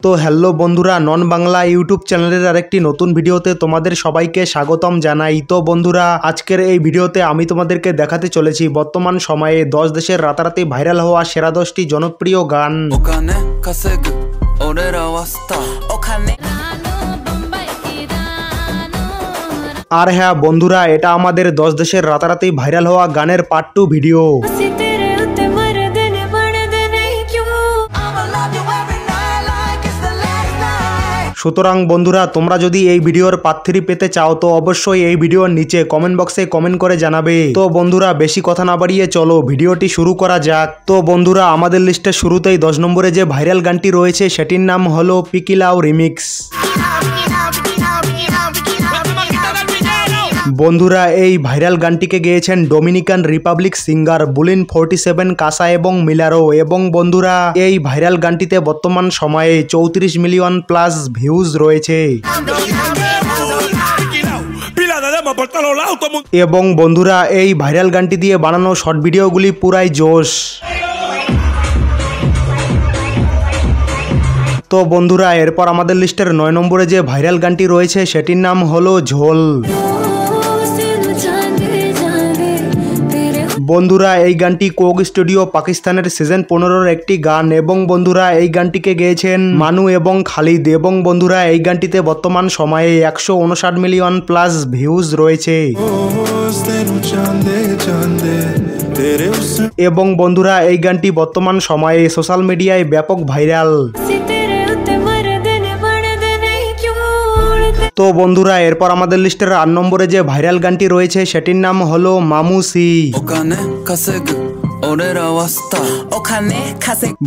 তো হ্যালো বন্ধুরা, নন বাংলা ইউটিউব চ্যানেলের আরেকটি নতুন ভিডিওতে তোমাদের সবাইকে স্বাগতম জানাই। তো বন্ধুরা, আজকের এই ভিডিওতে আমি তোমাদেরকে দেখাতে চলেছি বর্তমান সময়ে 10 দেশের রাতারাতি ভাইরাল হওয়া সেরা 10টি জনপ্রিয় গান। আর হ্যাঁ বন্ধুরা, এটা আমাদের 10 দেশের রাতারাতি ভাইরাল হওয়া গানের পার্ট 2 ভিডিও। সুতরাং বন্ধুরা, তোমরা যদি এই ভিডিওর পার্ট 3 পেতে চাও তো অবশ্যই এই ভিডিওর নিচে কমেন্ট বক্সে কমেন্ট করে জানাবে। তো বন্ধুরা, বেশি কথা না বাড়িয়ে চলো ভিডিওটি শুরু করা যাক। তো বন্ধুরা, আমাদের লিস্টের শুরুতেই 10 নম্বরে যে ভাইরাল গানটি রয়েছে সেটির নাম হলো পিকিলাও রিমিক্স। বন্ধুরা, এই ভাইরাল গানটিকে গেয়েছেন ডোমিনিকান রিপাবলিক সিঙ্গার বুলিন 47, কাসা এবং মিলারো। এবং বন্ধুরা, এই ভাইরাল গানটিতে বর্তমান সময়ে 34 মিলিয়ন প্লাস ভিউজ রয়েছে। এবং বন্ধুরা, এই ভাইরাল গানটি দিয়ে বানানো শর্ট ভিডিওগুলি পুরাই জোশ। তো বন্ধুরা, এরপর আমাদের লিস্টের 9 নম্বরে যে ভাইরাল গানটি রয়েছে সেটির নাম হলো ঝোল। বন্ধুরা, এই গানটি কোক স্টুডিও পাকিস্তানের সিজন 15-র একটি গান। এবং বন্ধুরা, এই গানটিকে গেয়েছেন মানু এবং খালিদ। এবং বন্ধুরা, এই গানটিতে বর্তমান সময়ে 159 মিলিয়ন প্লাস ভিউজ রয়েছে। এবং বন্ধুরা, এই গানটি বর্তমান সময়ে সোশ্যাল মিডিয়ায় ব্যাপক ভাইরাল। তো বন্ধুরা, এরপর আমাদের লিস্টের 8 নম্বরে যে ভাইরাল গানটি রয়েছে সেটির নাম হলো মামুসি।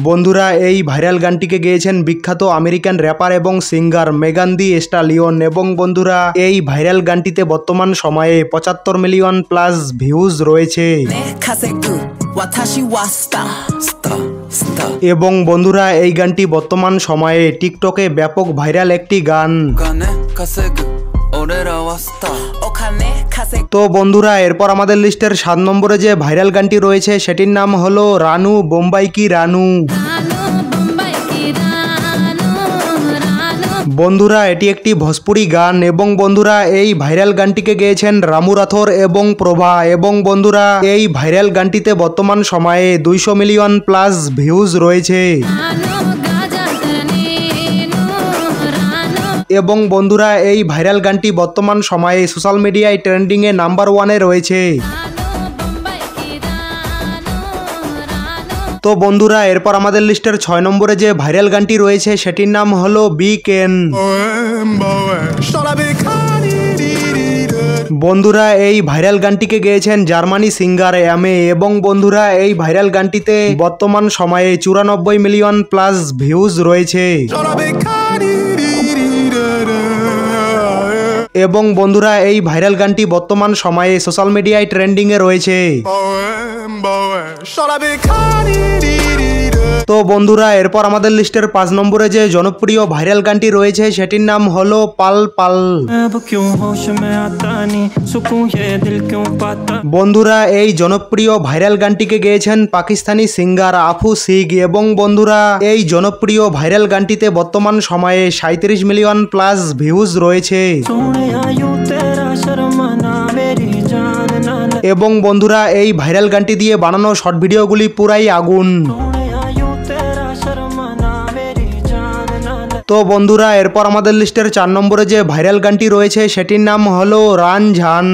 বন্ধুরা, এই ভাইরাল গানটিকে গেয়েছেন বিখ্যাত আমেরিকান র্যাপার এবং সিঙ্গার মেগান দি স্টালিয়ন। এবং বন্ধুরা, এই ভাইরাল গানটিতে বর্তমান সময়ে 75 মিলিয়ন প্লাস ভিউজ রয়েছে। এবং বন্ধুরা, এই গানটি বর্তমান সময়ে টিকটকে ব্যাপক ভাইরাল একটি গান। তো বন্ধুরা, এরপর আমাদের লিস্টের 7 নম্বরে যে ভাইরাল গানটি রয়েছে সেটির নাম হলো রানু বোম্বাই কি রানু। বন্ধুরা, এটি একটি ভোজপুরি গান। এবং বন্ধুরা, এই ভাইরাল গানটিকে গেয়েছেন রামু রাথোর এবং প্রভা। এবং বন্ধুরা, এই ভাইরাল গানটিতে বর্তমান সময়ে 200 মিলিয়ন প্লাস ভিউজ রয়েছে। এবং বন্ধুরা, এই ভাইরাল গানটি বর্তমান সময়ে সোশ্যাল মিডিয়ায় ট্রেন্ডিংয়ে নাম্বার 1-এ রয়েছে। তো বন্ধুরা, এরপর আমাদের লিস্টের 6 নম্বরে যে ভাইরাল গানটি রয়েছে সেটির নাম হলো বিকেন। বন্ধুরা, এই ভাইরাল গানটিকে গেয়েছেন জার্মানি সিঙ্গার এমএ। এবং বন্ধুরা, এই ভাইরাল গানটিতে বর্তমান সময়ে 94 মিলিয়ন প্লাস ভিউজ রয়েছে। এবং বন্ধুরা, এই ভাইরাল গানটি বর্তমান সময়ে সোশ্যাল মিডিয়ায় ট্রেন্ডিংয়ে রয়েছে। তো বন্ধুরা, এরপর আমাদের লিস্টের 5 নম্বরে যে জনপ্রিয় ভাইরাল গানটি রয়েছে সেটির নাম হলো পাল পাল। বন্ধুরা, এই জনপ্রিয় ভাইরাল গানটিকে গেয়েছেন পাকিস্তানি সিঙ্গার আফু সিগ। এবং বন্ধুরা, এই জনপ্রিয় ভাইরাল গানটিতে বর্তমান সময়ে 37 মিলিয়ন প্লাস ভিউজ রয়েছে। এবং বন্ধুরা, এই ভাইরাল গানটি দিয়ে বানানো শর্ট ভিডিওগুলি পুরাই আগুন। তো বন্ধুরা, এরপর আমাদের লিস্টের 4 নম্বরে যে ভাইরাল গানটি রয়েছে সেটির নাম হলো রানঝান।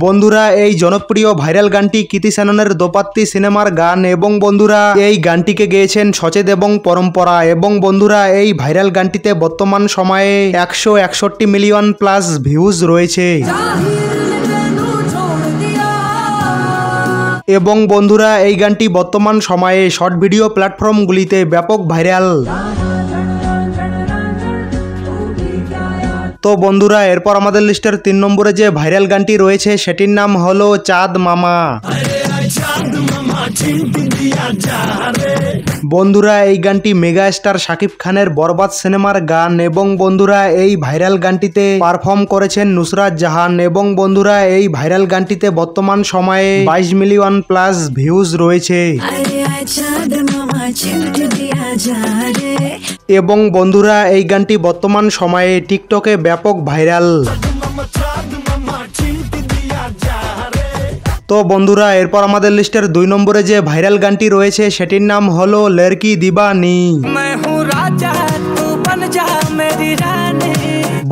বন্ধুরা, এই জনপ্রিয় ভাইরাল গানটি কৃতি সেননের দোপাত্তি সিনেমার গান। এবং বন্ধুরা, এই গানটিকে গেয়েছেন সচেত এবং পরম্পরা। এবং বন্ধুরা, এই ভাইরাল গানটিতে বর্তমান সময়ে 161 মিলিয়ন প্লাস ভিউজ রয়েছে। এবং বন্ধুরা, এই গানটি বর্তমান সময়ে শর্ট ভিডিও প্ল্যাটফর্মগুলিতে ব্যাপক ভাইরাল। তো বন্ধুরা, এরপর আমাদের লিস্টের 3 নম্বরে যে ভাইরাল গানটি রয়েছে সেটির নাম হলো চাঁদ মামা। বন্ধুরা এই গানটি মেগা স্টার শাকিব খানের বরবাদ সিনেমার গান এবং বন্ধুরা এই ভাইরাল গানটিতে পারফর্ম করেছেন নুসরাত জাহান এবং বন্ধুরা এই ভাইরাল গানটিতে বর্তমান সময়ে 22 মিলিয়ন প্লাস ভিউজ রয়েছে এবং বন্ধুরা এই গানটি বর্তমান সময়ে টিকটকে ব্যাপক ভাইরাল। তো বন্ধুরা এরপর আমাদের লিস্টের 2 নম্বরে যে ভাইরাল গানটি রয়েছে সেটির নাম হলো লড়কি দিবানি।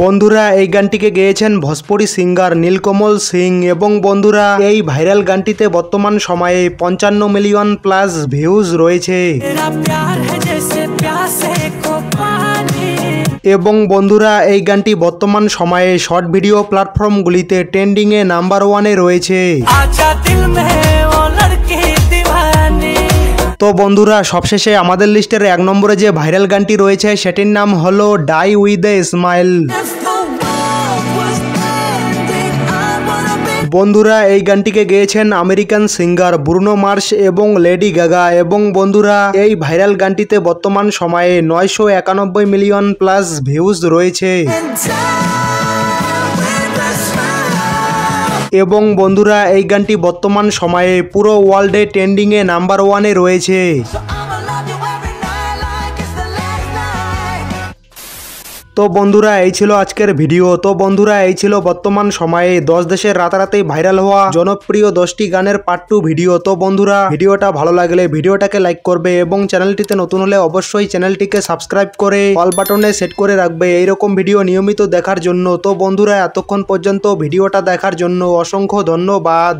বন্ধুরা এই গানটিকে গেয়েছেন ভোজপুরি সিঙ্গার নীলকমল সিং এবং বন্ধুরা এই ভাইরাল গানটিতে বর্তমান সময়ে 55 মিলিয়ন প্লাস ভিউজ রয়েছে এবং বন্ধুরা এই গানটি বর্তমান সময়ে শর্ট ভিডিও প্ল্যাটফর্মগুলিতে ট্রেন্ডিংয়ে নাম্বার 1-এ রয়েছে। তো বন্ধুরা সবশেষে আমাদের লিস্টের 1 নম্বরে যে ভাইরাল গানটি রয়েছে সেটির নাম হলো ডাই উইথ এ স্মাইল। বন্ধুরা এই গানটিকে গেয়েছেন আমেরিকান সিঙ্গার ব্রুনো মার্স এবং লেডি গাগা এবং বন্ধুরা এই ভাইরাল গানটিতে বর্তমান সময়ে 991 মিলিয়ন প্লাস ভিউজ রয়েছে এবং বন্ধুরা এই গানটি বর্তমান সময়ে পুরো ওয়ার্ল্ডে ট্রেন্ডিংয়ে নাম্বার 1-এ রয়েছে। তো বন্ধুরা এই ছিল আজকের ভিডিও। তো বন্ধুরা এই ছিল বর্তমান সময়ে 10 দেশের রাতারাতি ভাইরাল হওয়া জনপ্রিয় 10টি গানের পার্ট 2 ভিডিও। তো বন্ধুরা ভিডিওটা ভালো লাগলে ভিডিওটাকে লাইক করবে এবং চ্যানেলটিতে নতুন হলে অবশ্যই চ্যানেলটিকে সাবস্ক্রাইব করে অল বাটনে সেট করে রাখবে এইরকম ভিডিও নিয়মিত দেখার জন্য। তো বন্ধুরা এতক্ষণ পর্যন্ত ভিডিওটা দেখার জন্য অসংখ্য ধন্যবাদ।